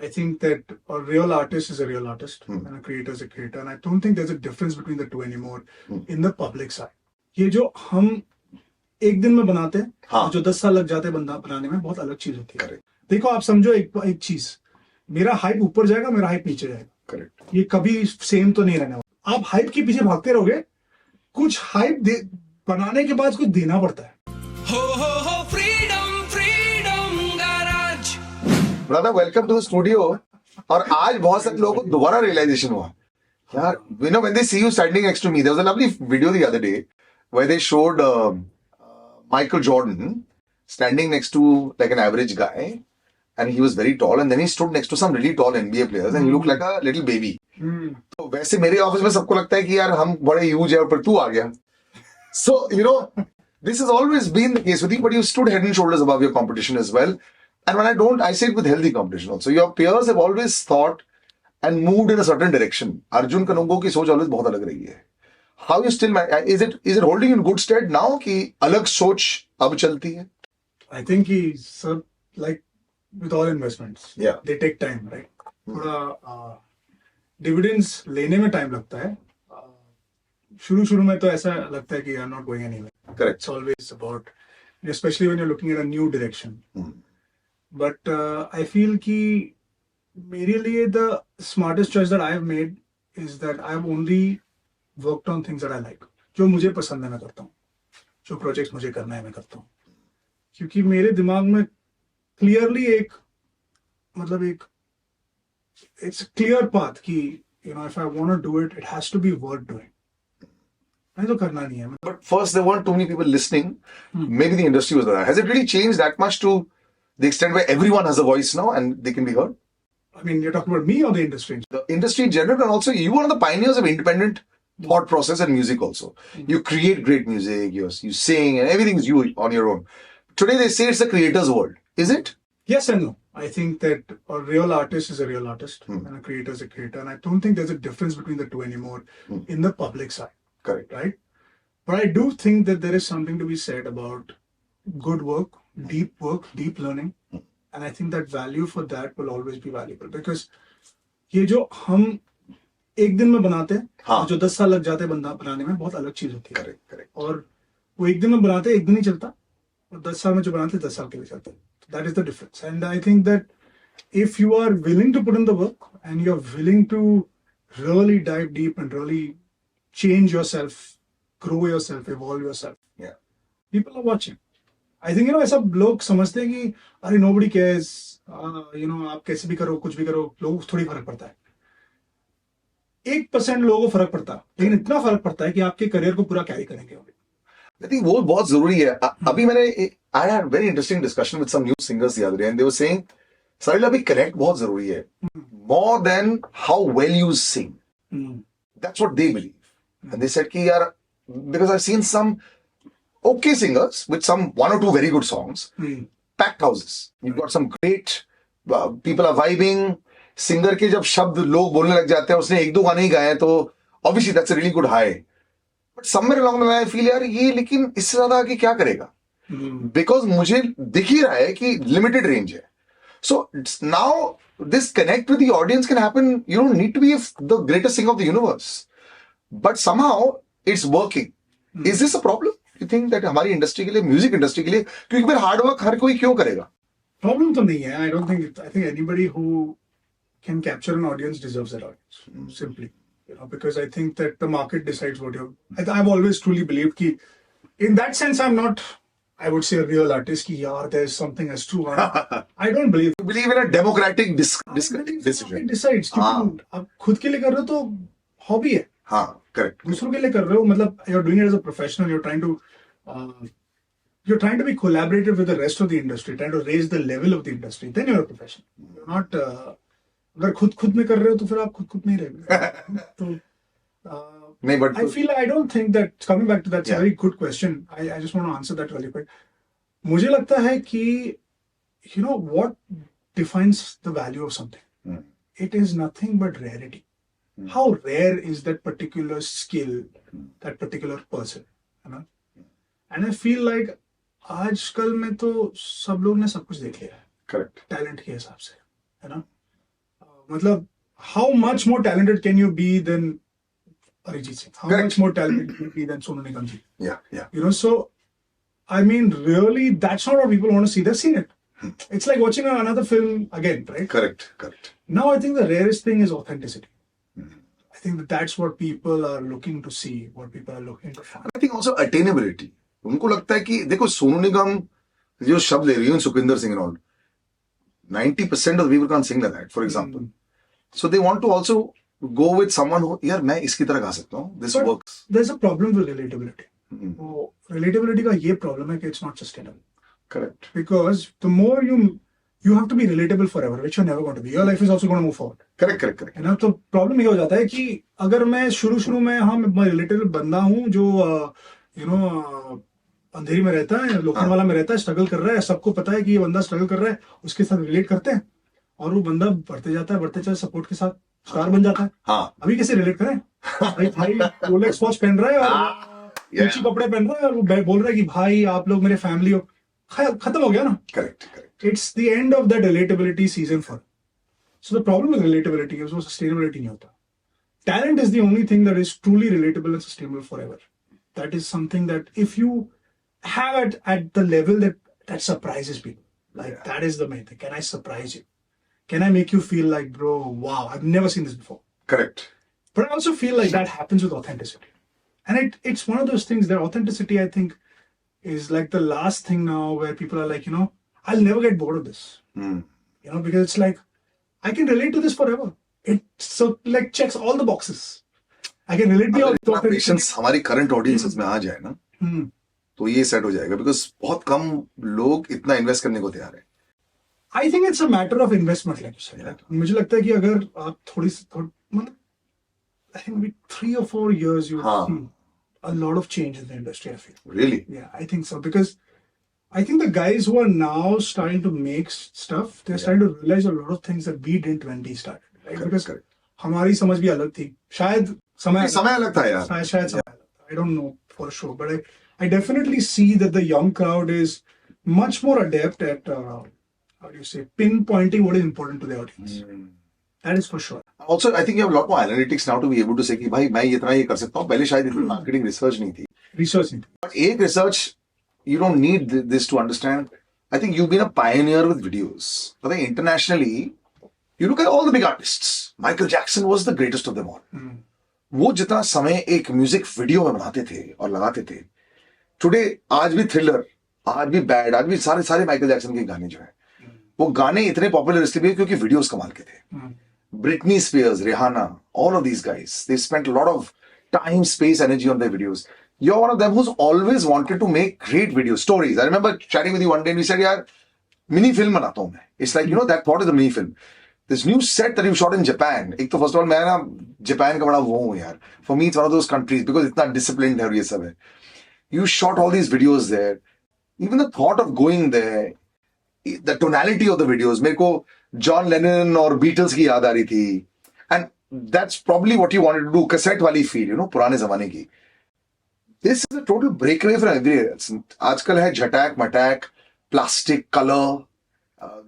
I think that a real artist is a real artist and a creator is a creator, and I don't think there's a difference between the two anymore in the public side. ये जो हम एक दिन में बनाते हैं और जो 10 साल लग जाते हैं बंदा बनाने में, बहुत अलग चीज होती है. देखो आप समझो एक चीज, मेरा हाइप ऊपर जाएगा, मेरा हाइप नीचे जाएगा. करेक्ट. ये कभी सेम तो नहीं रहने वाला. आप हाइप के पीछे भागते रहोगे, कुछ हाइप बनाने के बाद कुछ देना पड़ता है. हो freedom garage. Brother welcome to studio. और आज बहुत सारे लोगों को दोबारा रियलाइजेशन हुआ यार, you know, when they see you standing next to me, there was a lovely video the other day where they showed Michael Jordan standing next to like an average guy, and he was very tall, and then he stood next to some really tall NBA players and he looked like a little baby. तो वैसे मेरे office में सबको लगता है कि यार हम बड़े ह्यूज है, पर तू आ गया. So you know, this has always been the case with you, but you stood head and shoulders above your competition as well. And when I say it with healthy competition also. Your peers have always thought and moved in a certain direction. Arjun Kanungo की सोच always बहुत अलग रही है. How you still is it holding in good stead now कि अलग सोच अब चलती है? I think he's like with all investments. Yeah. They take time, right? थोड़ा dividends लेने में time लगता है. शुरू में तो ऐसा लगता है कि you are not going anywhere. Correct. It's always about, especially when you're looking at a new direction. But I feel कि मेरे लिए the smartest choice that I have made is that I have only worked on things that I like. जो मुझे पसंद है मैं करता हूँ, जो प्रोजेक्ट्स मुझे करना है मैं करता हूँ, क्योंकि मेरे दिमाग में clearly it's a clear path कि you know, if I want to do it, it has to be worth doing. नहीं तो करना नहीं है. But first there weren't too many people listening. Maybe the industry was there. Has it really changed that much to the extent where everyone has a voice now and they can be heard? I mean, you're talking about me or the industry? The industry in general, and also you are one of the pioneers of independent thought process and music also. You create great music, you sing, and everything is you on your own. Today they say it's a creator's world. Is it? Yes and no. I think that a real artist is a real artist and a creator is a creator, and I don't think there's a difference between the two anymore in the public side. Correct. Right? But I do think that there is something to be said about good work, deep learning. And I think that value for that will always be valuable, because ये जो हम एक दिन में बनाते हैं और जो 10 साल लग जाते हैं बंदा बनाने में, बहुत अलग चीज होती है. Correct. और वो एक दिन में बनाते एक दिन ही चलता, और 10 साल में जो बनाते 10 साल के लिए चलता. That is the difference. And I think that if you are willing to put in the work and you're willing to really dive deep and really change yourself, grow yourself, evolve yourself, people are watching. I think, you know, ऐसा लोग समझते हैं कि अरे nobody cares, you know, आप कैसे भी करो, कुछ भी करो, लोगों को थोड़ी फर्क पड़ता है. 1% लोगों को फर्क पड़ता, लेकिन इतना फर्क पड़ता है कि आपके करियर को पूरा कैरी करेंगे. I think वो बहुत जरूरी है. अभी मैंने I had a very interesting discussion with some new singers the other day, and they were saying, Salil, अभी connect बहुत जरूरी है, more than how well you sing. That's what they believe. And they said कि यार, because I've seen some okay singers with some one or two very good songs, packed houses. You've got some great people are vibing. Singer के जब शब्द लोग बोलने लग जाते हैं, उसने एक दो गाने ही गाए तो obviously that's a really good high. But somewhere along the line I feel यार ये लेकिन इससे ज्यादा आगे क्या करेगा? Because मुझे दिख ही रहा है कि limited range है. So now this connect with the audience can happen. You don't need to be the greatest singer of the universe, but somehow it's working. Is this a problem? You think that हमारी industry के लिए, music industry के लिए, क्योंकि फिर hard work हर कोई क्यों करेगा? प्रॉब्लम तो नहीं है. I don't think I think anybody who can capture an audience deserves that audience. Simply, you know, because I think that the market decides what you're. I've always truly believed कि, in that sense, I'm not, I would say, a real artist. कि यार, there's something as true. I don't believe. You believe in a democratic decision. It decides. क्योंकि आप खुद के लिए कर रहे हो तो hobby है. हाँ, correct. दूसरों के लिए कर रहे हो, मतलब you're doing it as a professional. You're trying to be collaborative with the rest of the industry, trying to raise the level of the industry. Then you're a professional. You're not. अगर खुद में कर रहे हो तो फिर आप खुद नहीं रहेंगे. तो नहीं, but I don't think that, coming back to that, it's a very good question. I just want to answer that really quick. मुझे लगता है कि, you know, what defines the value of something? It is nothing but rarity. How rare is that particular skill, that particular person, you know? And I feel like आजकल में तो सब लोग ने सब कुछ देख लिया है. Correct. Talent के हिसाब से, है ना? मतलब how much more talented can you be than Arijit Singh? How Correct. much more talented can you be than Sonu Nigam ji? Yeah. You know, so I mean, really, that's not what people want to see. They've seen it. It's like watching another film again, right? Correct. Now, I think the rarest thing is authenticity. I think that's what people are looking to see, what people are looking to find. I think also attainability. उनको लगता है कि देखो सोनू निगम जो शब्द ले रही है Sukhvinder Singh and all, 90% of the people can't sing like that, for example. So they want to also go with someone who, यार मैं इसकी तरह गा सकता हूँ. This But works. there's a problem with relatability. वो relatability का ये problem है कि it's not sustainable. Correct. Because the more you have to be relatable forever, which you're never going to be. Your life is also going to move forward. Correct. है ना? तो problem ये हो जाता है कि अगर मैं शुरू में मैं रिलेटेबल बंदा हूँ जो अंधेरी में रहता है, लोखंडवाला में रहता है, स्ट्रगल कर रहा है, सबको पता है कि ये बंदा स्ट्रगल कर रहा है, उसके साथ रिलेट करते हैं और वो बंदा बढ़ते जाता है सपोर्ट के साथ स्टार बन जाता है. हाँ. अभी कैसे रिलेट करें? भाई रोलेक्स वॉच पहन रहा है और ऊंची कपड़े पहन रहा है और वो बोल रहा है कि भाई आप लोग मेरे फैमिली हो. खत्म हो गया ना. Correct. It's the end of that relatability season for. So the problem with relatability is वो sustainability नहीं होता. Talent is the only thing that is truly relatable and sustainable forever. That is something that if you have it at the level that surprises people, like that is the main thing. Can I surprise you? Can I make you feel like, bro, wow, I've never seen this before. Correct. But I also feel like that happens with authenticity. And it's one of those things that authenticity, I think, is like the last thing now where people are like, I'll never get bored of this. Because it's like, I can relate to this forever. It so like checks all the boxes. I can relate to इतना patience हमारी current audiences में आ जाए ना, तो ये set हो जाएगा. Because बहुत कम लोग इतना इन्वेस्ट करने को तैयार है. I think it's a matter of investment, like you said. Like, मुझे लगता है कि अगर आप मतलब I think maybe 3 or 4 years you will see a lot of change in the industry, I feel. Really? Yeah, I think so. Because I think the guys who are now starting to make stuff, they're starting to realize a lot of things that we didn't when we started. Right? Because हमारी समझ भी अलग थी. शायद समय अलग था यार. शायद समय अलग था. I don't know for sure. But I definitely see that the young crowd is much more adept at, how do you say, pinpointing what is important to the audience. That is for sure. Also, I think you have a lot more analytics now to be able to say कि भाई मैं इतना ये कर सकता हूँ. पहले शायद इतनी मार्केटिंग रिसर्च नहीं थी. But एक research, you don't need this to understand. I think you've been a pioneer with videos. I think internationally, you look at all the big artists. Michael Jackson was the greatest of them all. वो जितना समय एक music video में बनाते थे और लगाते थे. टुडे आज भी थ्रिलर, आज भी बैड, आज भी सारे माइकल जैक्सन के गाने जो है, वो गाने इतने पॉपुलर इसलिए क्योंकि वीडियोस कमाल के थे. Britney Spears, Rihanna, all of these guys, they spent a lot of time, space, energy on their videos. You're one of them who's always wanted to make great video stories. I remember chatting with you one day and we said, yaar, mini film बनाता हूँ मैं. It's like, that part is the mini film. This new set that you shot in Japan. एक तो first of all मैं ना Japan का बड़ा वो हूँ यार. For me, it's one of those countries because इतना disciplined है और ये सब है. You shot all these videos there. Even the thought of going there, the tonality of the videos, मेरे को John Lennon और Beatles की याद आ रही थी. And that's probably what you wanted to do, cassette वाली feel, पुराने ज़माने की. This is a total breakaway from everywhere else. आजकल है झटैक मटैक, प्लास्टिक, कलर,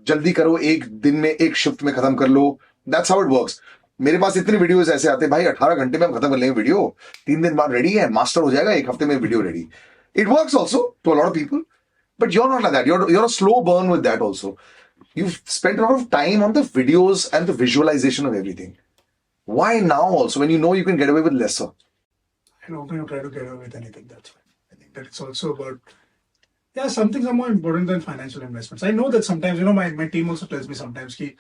जल्दी करो, एक दिन में एक शिफ्ट में खत्म कर लो. That's how it works. मेरे पास इतने वीडियोस ऐसे आते हैं भाई 18 घंटे में हम खत्म कर लेंगे वीडियो, 3 दिन बाद रेडी है, मास्टर हो जाएगा, 1 हफ्ते में video ready. It works also to a lot of people, but you're not like that. You're a slow burn with that also. You've spent a lot of time on the videos and the visualization of everything. Why now also when you know you can get away with lesser? I don't think I try to get away with anything. That's fine. I think that it's also about, some things are more important than financial investments. I know that sometimes, my team also tells me sometimes कि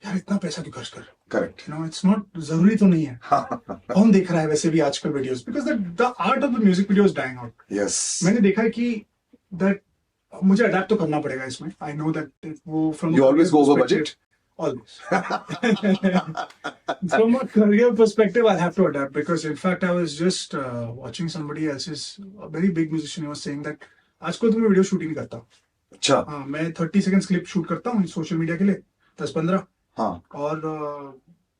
यार इतना पैसा क्यों खर्च कर रहे हो? Correct. It's not जरूरी तो नहीं है. कौन देख रहा है वैसे भी आजकल videos? Because the art of the music video is dying out. Yes. मैंने देखा है कि that मुझे adapt तो करना पड़ेगा इसमें. I know that वो from you always go over budget. Always. From a career perspective, I'll have to adapt because, in fact, I was just watching somebody else's, a very big musician, he was saying that आजकल तो मैं video shoot ही नहीं करता. अच्छा. हाँ, मैं 30 second clip shoot करता हूँ सोशल मीडिया के लिए, 10-15. हाँ. और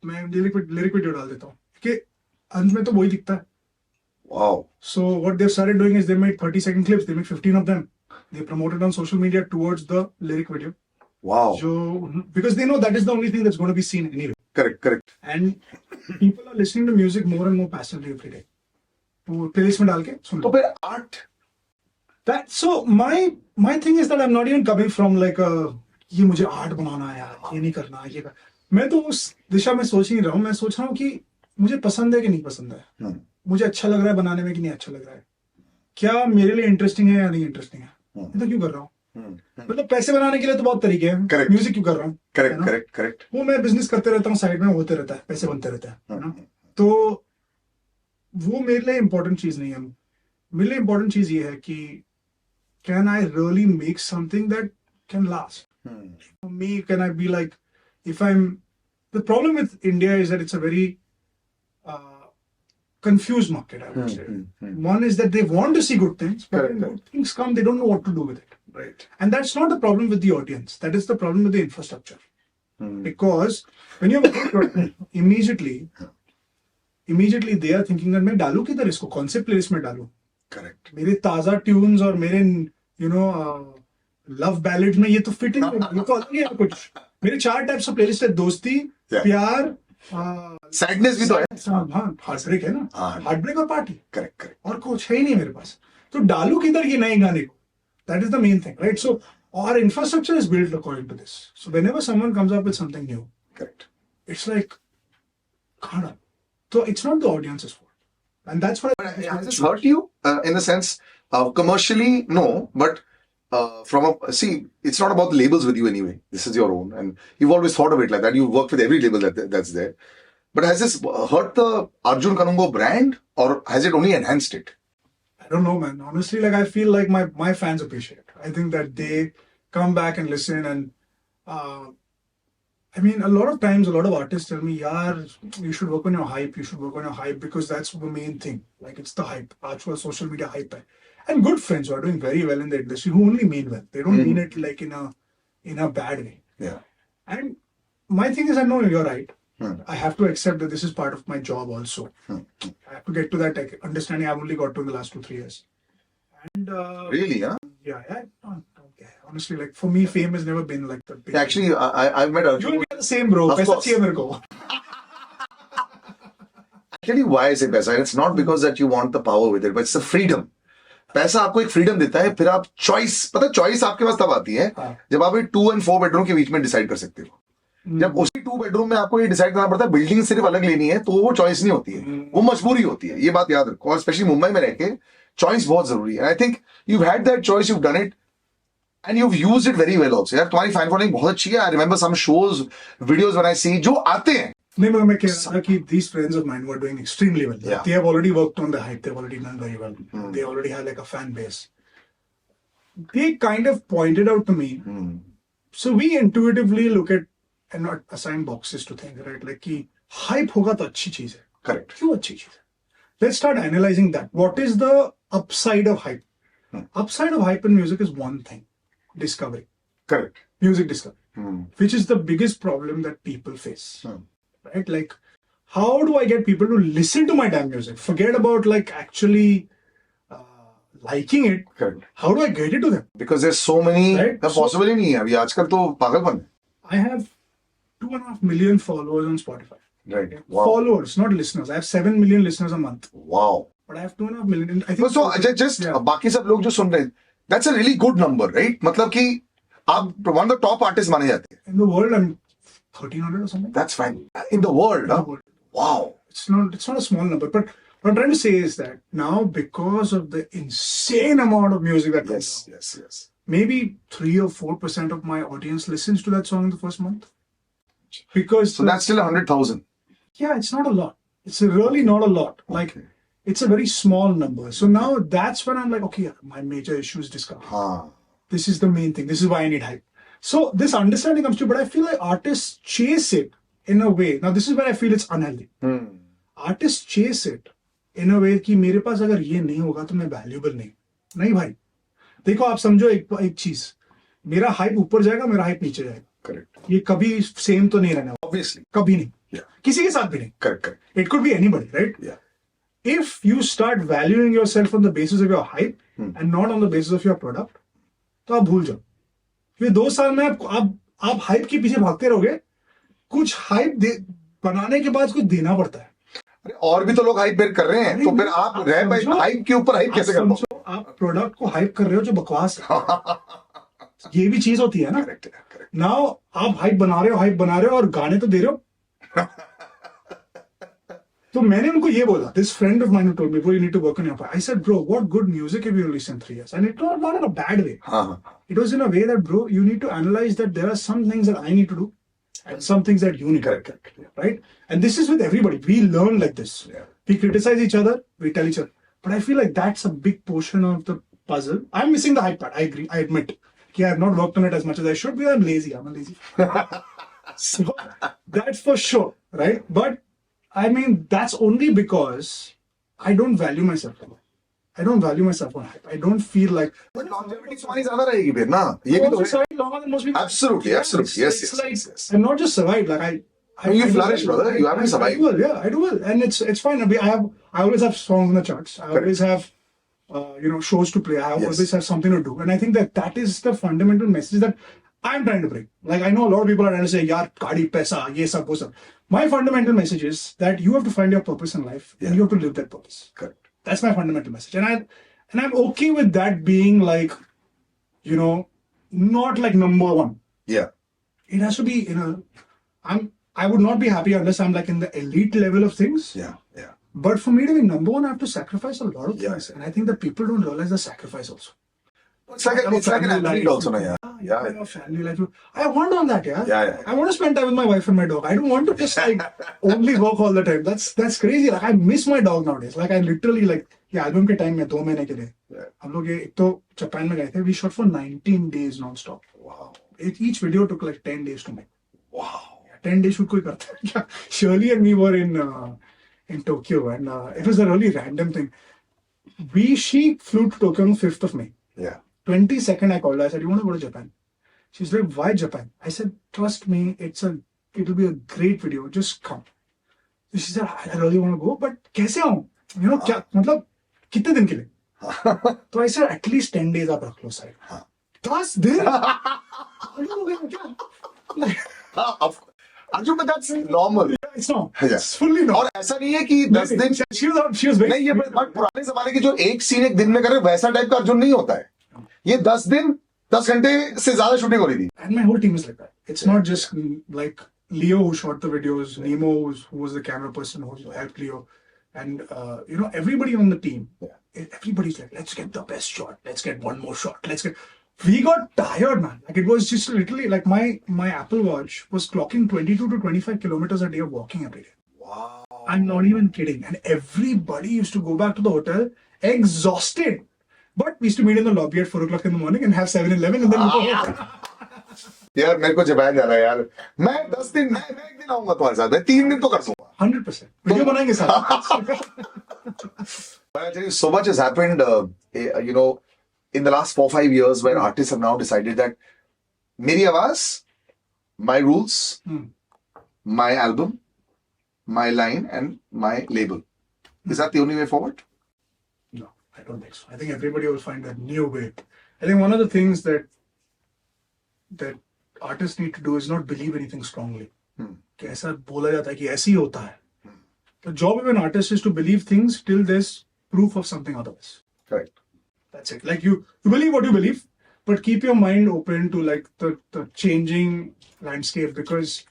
मैं लिरिक वीडियो डाल देता हूँ कि अंत में तो वही दिखता है. Wow. So what they've started doing is they made 30-second clips. They made 15 of them. They promoted on social media towards the lyric video. Wow. So because they know that is the only thing that's going to be seen anyway. Correct. And people are listening to music more and more passively every day. तो playlist में डाल के सुन तो लो. फिर art, That so my thing is that I'm not even coming from like a ये मुझे art बनाना है यार, ये नहीं करना, ये कर. मैं तो उस दिशा में सोच ही नहीं रहा हूँ. मैं सोच रहा हूँ कि मुझे पसंद है कि नहीं पसंद है, मुझे अच्छा लग रहा है बनाने में कि नहीं अच्छा लग रहा है, क्या मेरे लिए इंटरेस्टिंग है या नहीं इंटरेस्टिंग है, ये तो क्यों कर रहा हूँ. मतलब पैसे बनाने के लिए तो बहुत तरीके हैं. Correct. म्यूजिक क्यों कर रहा हूँ. correct. वो मैं बिजनेस करते रहता हूँ, साइड में होते रहता है, पैसे बनते रहते हैं, है ना. तो वो मेरे लिए इंपॉर्टेंट चीज नहीं है. मेरे लिए इंपॉर्टेंट चीज ये है कि can I really make something that can last. For me, can I be like, if I'm, the problem with India is that it's a very confused market, I would say. One is that they want to see good things, but when good things come, they don't know what to do with it. Right. And that's not the problem with the audience. That is the problem with the infrastructure. Because when you have a good product, immediately they are thinking that मैं डालूं किधर इसको, कौन से playlist में डालूं. Correct. मेरे ताजा ट्यून्स और मेरे लव बैलेड में ये तो फिट ही नहीं, ये तो अलग ही है कुछ. मेरे 4 टाइप्स ऑफ प्लेलिस्ट है. दोस्ती, प्यार, सैडनेस भी तो है. हाँ, हार्ट ब्रेक है ना, हार्ट ब्रेक और पार्टी. करेक्ट. और कुछ है ही नहीं मेरे पास. तो डालू किधर ये नए गाने को. That is the main thing, right? So our infrastructure is built according to this. So whenever someone comes up with something new, Correct. it's like, khana. So it's not the audience's fault. And that's what Has this hurt you in the sense, commercially, no, but it's not about the labels with you anyway. This is your own, and you've always thought of it like that. You worked with every label that's there. But has this hurt the Arjun Kanungo brand, or has it only enhanced it? I don't know, man. Honestly, like I feel like my fans appreciate it. I think that they come back and listen, and I mean, a lot of times, a lot of artists tell me, "Yaar, you should work on your hype. You should work on your hype because that's the main thing. Like it's the hype. Actual social media hype." And good friends who are doing very well in the industry who only mean well. They don't mean it like in a bad way. Yeah. And my thing is, I know you're right. I have to accept that this is part of my job also. I have to get to that understanding. I've only got to in the last 2-3 years. And Really, huh? yeah, I don't care. Honestly, like for me, fame has never been like that big. Actually, I've met Arjun. You and me are the same, bro. Of Paisa course. chahiye mere ko. I'll tell you why I say paisa. And it's not because that you want the power with it, but it's the freedom. पैसा आपको एक freedom देता है, फिर आप choice, पता है choice आपके पास तब आती है जब आप 2 और 4 बेडरूम के बीच में डिसाइड कर सकते हो. जब उसी 2 बेडरूम में आपको ये डिसाइड करना पड़ता है बिल्डिंग सिर्फ अलग लेनी है, तो वो चॉइस नहीं होती है, वो मजबूरी होती है. ये बात याद रखो. और स्पेशली मुंबई में रह के चॉइस बहुत जरूरी है. I think you had that choice, you done it and you used it very well also. यार तुम्हारी फैन फॉलोइंग बहुत अच्छी है. I remember some shows, videos when I see जो आते हैं. नहीं, मैं कह रहा था कि these friends of mine were doing extremely well. Yeah. They have already worked on the hype. They've already done very well. They already have like a fan base. They kind of pointed out to me. So we intuitively look at and not assign boxes to things, right? Like कि hype होगा तो अच्छी चीज है. Correct. क्यों अच्छी चीज है? Let's start analyzing that. What is the upside of hype? Upside of hype in music is one thing: discovery. Correct. Music discovery, which is the biggest problem that people face. Right? Like, how do I get people to listen to my damn music? Forget about like actually liking it. Correct. How do I get it to them? Because there's so many. Right. Possible ही नहीं है अभी. आजकल तो पागलपन है. I have 2.5 million followers on Spotify. Right. Wow. Followers, not listeners. I have 7 million listeners a month. Wow. But I have 2.5 million. I think So just yeah. बाकी सब लोग जो सुन रहे हैं, that's a really good number, right? मतलब कि आप one of the top artists माने जाते हैं. In the world, I'm 1,300 or something. That's fine. In the world, In the huh? world. Wow. It's not a small number. But what I'm trying to say is that now, because of the insane amount of music that comes out, Yes. maybe 3 or 4% of my audience listens to that song in the first month. Because So that's still 100,000. yeah, it's not a lot. It's really not a lot. Like it's a very small number. So now that's when I'm like, okay, yeah, my major issue is discovery. हाँ. This is the main thing. This is why I need hype. So this understanding comes to, but I feel like artists chase it in a way. Now this is where I feel it's unhealthy. Artists chase it in a way कि मेरे पास अगर ये नहीं होगा तो मैं valuable नहीं भाई. देखो आप समझो एक चीज, मेरा हाइप ऊपर जाएगा, मेरा हाइप नीचे जाएगा. Correct. ये कभी सेम तो नहीं रहना. Obviously. कभी नहीं. Yeah. किसी के साथ भी नहीं. Correct. It could be anybody, right? Yeah. If you start valuing yourself on the basis of your hype and not on the basis of your product, तो आप भूल जाओ. फिर 2 साल में आप हाइप के पीछे भागते रहोगे. कुछ हाइप बनाने के बाद कुछ देना पड़ता है। अरे और भी तो लोग हाइप कर रहे हैं, तो फिर आप रह पाए हाइप के ऊपर हाइप कैसे कर पाओ? समझो, आप प्रोडक्ट को हाइप कर रहे हो जो बकवास है। ये भी चीज होती है ना। Correct correct. नाउ आप हाइप बना रहे हो और गाने तो दे रहे हो। तो मैंने उनको ये बोला, this friend of mine told me bro you need to work on your part. I said bro what good music have you released in 3 years and it was not in a bad way. It was in a way that bro you need to analyze that there are some things that I need to do and some things that you need to do, right? And this is with everybody. We learn like this. We criticize each other, we tell each other, but I feel like that's a big portion of the puzzle. I'm missing the hype part, I agree, I admit. I have not worked on it as much as I should because I'm lazy. So that's for sure, right? But I mean, that's only because I don't value myself. I don't value myself on hype. I don't feel like. But longevity तुम्हारी ज्यादा रहेगी फिर ना, ये भी तो है. survived longer than most people. Absolutely, absolutely, yes, It's yes, like, yes. I'm not just survived. Like You flourish, brother. You haven't survived. I do well, yeah, I do well, and it's fine. I always have songs in the charts. I always have, shows to play. I always have something to do, and I think that is the fundamental message that I'm trying to bring. Like I know a lot of people are trying to say, "Yaar, gaadi, paisa, ye sab, wo sab." My fundamental message is that you have to find your purpose in life, and you have to live that purpose. Correct. That's my fundamental message, and I'm okay with that being like, not like number one. Yeah. It has to be I would not be happy unless I'm like in the elite level of things. Yeah, yeah. But for me to be number one, I have to sacrifice a lot of things. And I think that people don't realize the sacrifice also. It's like an athlete also, na, yeah. I have a family life. I want all that, yeah. Yeah. I want to spend time with my wife and my dog. I don't want to just like only work all the time. That's crazy. Like I miss my dog nowadays. Like I literally ये album के time में 2 महीने के लिए हम लोग एक तो जापान में गए थे. We shot for 19 days non-stop. Wow. Each video took like 10 days to make. Wow. 10 days shoot कोई करता है क्या? Shirley and me were in Tokyo and it was a really random thing. She flew to Tokyo on 5th of May. Yeah. 22nd I called her. I said, you want to go to Japan? She's like, why Japan? I said, trust me, it'll be a great video. Just come. So she said, I really want to go, but कैसे आऊँ? क्या मतलब कितने दिन के लिए? तो I said, at least 10 days आप रख लो side. 10 दिन? Arjun, but that's normal. It's not. It's fully not. और ऐसा नहीं है कि 10 दिन she was very. नहीं, ये बट पुराने जमाने की जो एक सीन एक दिन में करे वैसा टाइप का अर्जुन नहीं होता है. ये 10 दिन 10 घंटे से ज्यादा शूटिंग हो रही थी. And my whole team is like that. It's not just like Leo who shot the videos, Nemo who was the camera person who helped Leo, and everybody on the team. Everybody's like, let's get the best shot. Let's get one more shot. We got tired, man. Like it was just literally like my Apple Watch was clocking 22 to 25 kilometers a day of walking every day. Wow. I'm not even kidding. And everybody used to go back to the hotel exhausted. But we used to meet in the lobby at 4 o'clock in the morning and have 7-Eleven and then go home. यार मेरे को Japan जाना है यार. मैं 10 दिन मैं एक दिन आऊंगा तुम्हारे साथ. मैं 3 दिन तो कर दूंगा. 100%. वीडियो बनाएंगे साथ. But I tell you, so much has happened, in the last 4-5 years where artists have now decided that मेरी आवाज, my rules, my album, my line and my label. Is that the only way forward? No, I don't think so. I think everybody will find a new way. I think one of the things that artists need to do is not believe anything strongly. कि ऐसा बोला जाता है कि ऐसे ही होता है. The job of an artist is to believe things till there's proof of something otherwise. Correct. That's it. Like you believe what you believe, but keep your mind open to like the changing landscape, because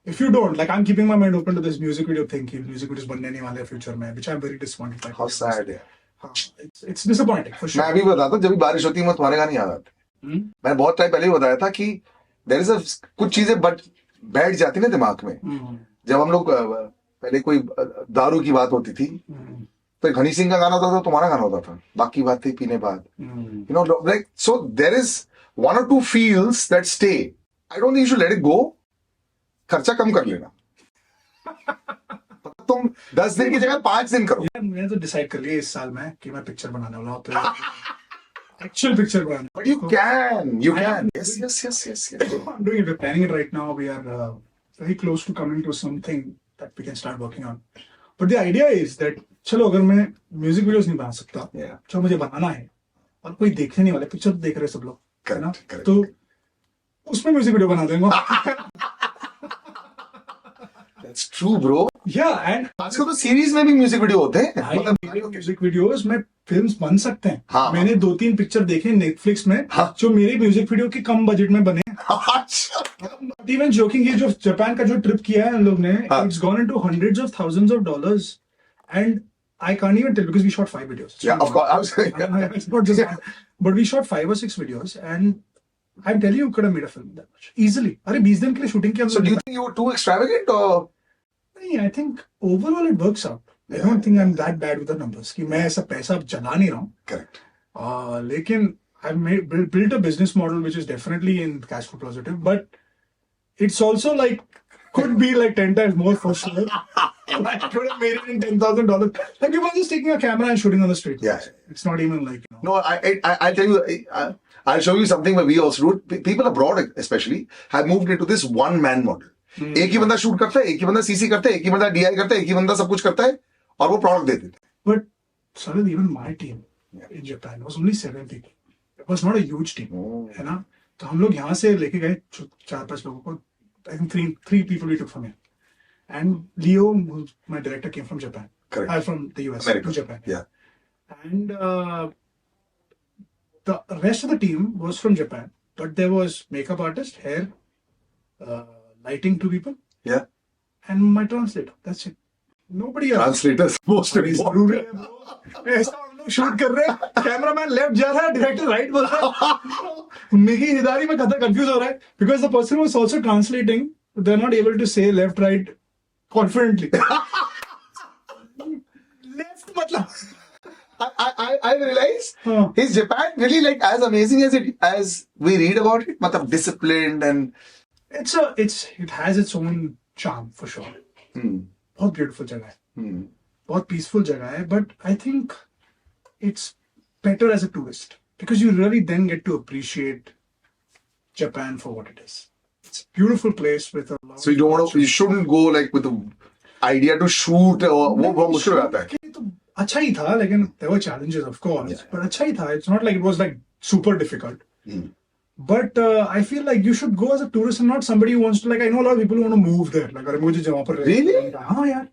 if you don't, like I'm keeping my mind open to this music video thing, कि music videos बनने नहीं वाले future में, which I'm very disappointed by. How sad है. It's disappointing for sure. मैं अभी बताता हूँ, जब भी बारिश होती है मैं तुम्हारे गाने याद आते. मैंने बहुत टाइम पहले ही बताया था कि there is कुछ चीजें बैठ जाती ना दिमाग में. जब हम लोग पहले कोई दारू की बात होती थी, तो हनी सिंह का गाना होता था, तुम्हारा गाना होता था, बाकी बात थी पीने बाद. Like so there is 1 or 2 feels that stay. I don't think you should let it go. खर्चा कम कर लेना. तुम 10 दिन की जगह 5 दिन करो. यार मैंने तो डिसाइड कर लिया इस साल में कि मैं पिक्चर बनाने वाला हूँ, तो actual picture banana. But you can. Yes. I'm doing it. We're planning it right now. We are very close to coming to something that we can start working on. But the idea is that चलो अगर मैं music videos नहीं बना सकता, जो मुझे बनाना है और कोई देखने नहीं वाले, पिक्चर देख रहे सब लोग, है ना, तो उसमें म्यूजिक वीडियो बना देंगे. That's true, bro. Yeah, and आजकल तो सीरीज में भी म्यूजिक वीडियो होते हैं. भाई मेरे म्यूजिक वीडियोस में फिल्म्स बन सकते हैं. हाँ. मैंने 2-3 पिक्चर देखे नेटफ्लिक्स में हाँ. जो मेरे म्यूजिक वीडियो की कम बजट में बने. इवन जोकिंग, ये जो जापान का जो ट्रिप किया है हम लोग ने, it's gone into hundreds of thousands of dollars, and I can't even tell because we shot 5 videos. Yeah, of course. It's not just one, but we shot 5 or 6 videos, and I'm telling you, could have made a film that much easily. अरे 20 दिन के लिए shooting किया. So do you think you were too extravagant or? नहीं, I think overall it works out. I don't think I'm that bad with the numbers कि मैं ऐसा पैसा अब जला नहीं रहा हूँ. Correct. लेकिन I've built a business model which is definitely in cash flow positive, but it's also like could be like 10 times more for sure. I could have made it in $10,000. Like people are just taking a camera and shooting on the street. Yeah. It's not even like, you know. No, I'll tell you, I'll show you something where we also do it. People abroad especially have moved into this one-man model. एक ही बंदा shoot करता है, एक ही बंदा CC करता है, एक ही बंदा डीआई करता है, एक ही बंदा सब कुछ करता है और वो प्रोडक्ट दे देते हैं. But Salil, even my team in Japan was only 7 people. It was not a huge team, है ना? तो हम लोग यहाँ से लेके गए 4-5 लोगों को. I think three people we took from here. And Leo, my director, came from Japan. Correct. From the US America. to Japan. Yeah. And the rest of the team was from Japan, but there was makeup artist, hair, lighting, 2 people, Yeah. and my translator. That's it. Nobody else. Translators most important. ऐसा हम लोग shoot कर रहे हैं, cameraman left जा रहा है, director right बोल रहा है. मेरी हिदारी में खतर कंफ्यूज हो रहा है because the person was also translating. They're not able to say left right confidently. Left मतलब. I realize is Japan really like as amazing as we read about it? मतलब disciplined and it has its own charm for sure. बहुत beautiful जगह है. बहुत peaceful जगह है, but I think it's better as a tourist because you really then get to appreciate Japan for what it is. It's a beautiful place with a lot. so you shouldn't go like with the idea to shoot or वो बहुत मुश्किल हो जाता है. तो अच्छा ही था, लेकिन there were challenges of course, but अच्छा ही था. It's not like it was like super difficult. But I feel like you should go as a tourist and not somebody who wants to, like I know a lot of people who want to move there. Like अरे मुझे जहाँ पर Really? हाँ यार,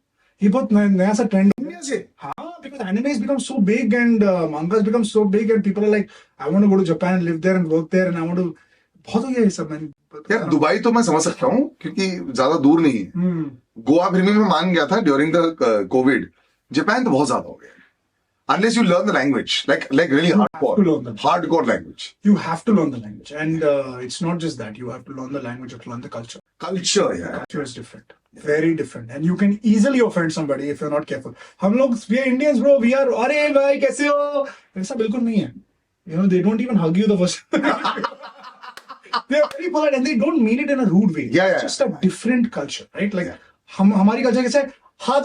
ये बहुत नया सा trend. India से? हाँ, because anime has become so big and manga has become so big and people are like, I want to go to Japan, live there and work there and I want to. बहुत हो गया ये सब मैंने. यार Dubai तो मैं समझ सकता हूँ क्योंकि ज्यादा दूर नहीं है. गोवा फिर भी मैं मान गया था ड्यूरिंग द कोविड. जापान तो बहुत ज्यादा हो गया. Unless you learn the language, like really hardcore language. You have to learn the language, and it's not just that. You have to learn the language. You have to learn the culture. Culture, yeah. Culture is different, very different, and you can easily offend somebody if you're not careful. हम लोग, we are Indians, bro. We are, अरे भाई कैसे हो? ऐसा बिल्कुल नहीं है. You know, they don't even hug you the first. They are very polite, and they don't mean it in a rude way. Yeah, it's just a different culture, right? Like हमारी culture कैसे है? हाथ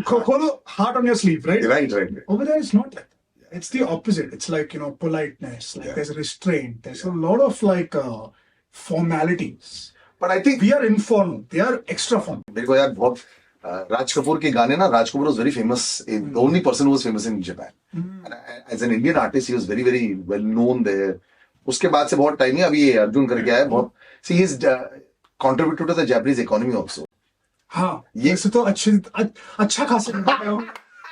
खोलो, heart on your sleeve, right? Right. Over there, it's not like that. It's the opposite. It's like, you know, politeness. Like there's restraint. There's a lot of like formalities. But I think We are informal. They are extra formal. मेरे को यार बहुत राज कपूर के गाने ना. Raj Kapoor was very famous. The only person who was famous in Japan. And as an Indian artist, he was very very well known there. उसके बाद से बहुत टाइम ही अभी ये अर्जुन करके आया बहुत. See, he's contributed to the Japanese economy also. हाँ, ये से तो अच्छा खासा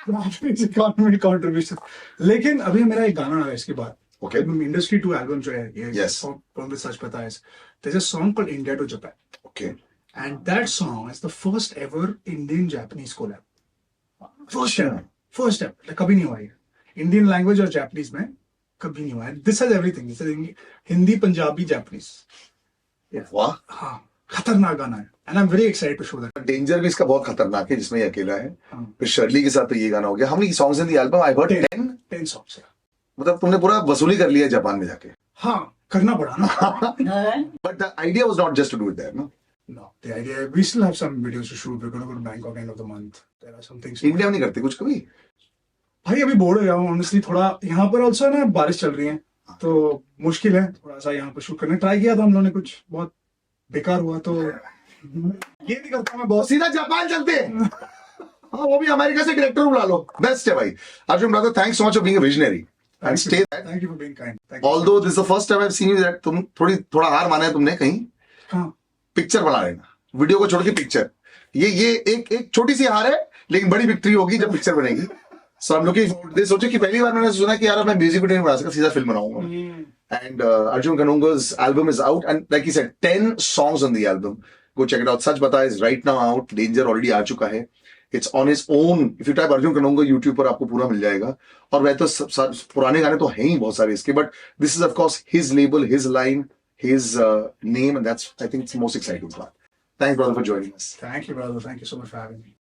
इकोनॉमिक कंट्रीब्यूशन. लेकिन अभी मेरा एक गाना है इसके बाद. Okay. इंडस्ट्री 2 एल्बम जो है ये. Yes. सच पता है. There's a song called India to Japan. Okay. And that song is the first ever Indian Japanese collab. First ever. First ever. Like कभी नहीं हुआ ये. Indian language और Japanese में कभी नहीं हुआ. This has everything. This is Hindi, Punjabi, Japanese. वाह. हाँ, खतरनाक गाना है. And I'm very excited to show that. Danger भी इसका बहुत खतरनाक है जिसमें ये अकेला है. फिर शर्ली के साथ तो ये गाना हो गया. How many songs in the album? I heard 10 songs. मतलब तुमने पूरा वसूली कर लिया जापान में जाके. हाँ, करना पड़ा ना. But the idea was not just to do it there, no? No, the idea, we still have some videos to shoot. We're going to go to Bangkok end of the month. There are some things. India में नहीं करते कुछ कभी? भाई अभी bore हो गया हूँ ऑनेस्टली. थोड़ा यहाँ पर ऑल्सो ना बारिश चल रही है तो मुश्किल है थोड़ा सा यहाँ पर शूट करने. ट्राई किया था हम लोगों ने, कुछ बहुत बेकार हुआ. तो ये नहीं करता मैं बहुत. सीधा जापान चलते हैं. हाँ, वो भी अमेरिका से डायरेक्टर बुला लो. बेस्ट है भाई. Arjun brother, thanks so much for being a visionary and stay that. Thank you for being kind. Although this is the first time I have seen you that तुम थोड़ा हार माना है तुमने कहीं. हाँ, पिक्चर बना लेना, वीडियो को छोड़ के पिक्चर. ये एक छोटी सी हार है, लेकिन बड़ी विक्ट्री होगी जब पिक्चर बनेगी. सो आई एम लुकिंग, सोचे कि पहली बार मैंने सुना कि यार मैं म्यूजिक वीडियो नहीं बना सकता, सीधा फिल्म बनाऊंगा. And Arjun Kanungo's album is out, and like he said, 10 songs on the album. Go check it out. Sach Bata is right now out. Danger already आ चुका है. It's on his own. If you type Arjun Kanungo YouTube पर आपको पूरा मिल जाएगा. और वह तो पुराने गाने तो हैं ही बहुत सारे इसके, but this is of course his label, his line, his name, and that's I think it's the most exciting part. Thanks brother for joining us. Thank you, brother. Thank you so much for having me.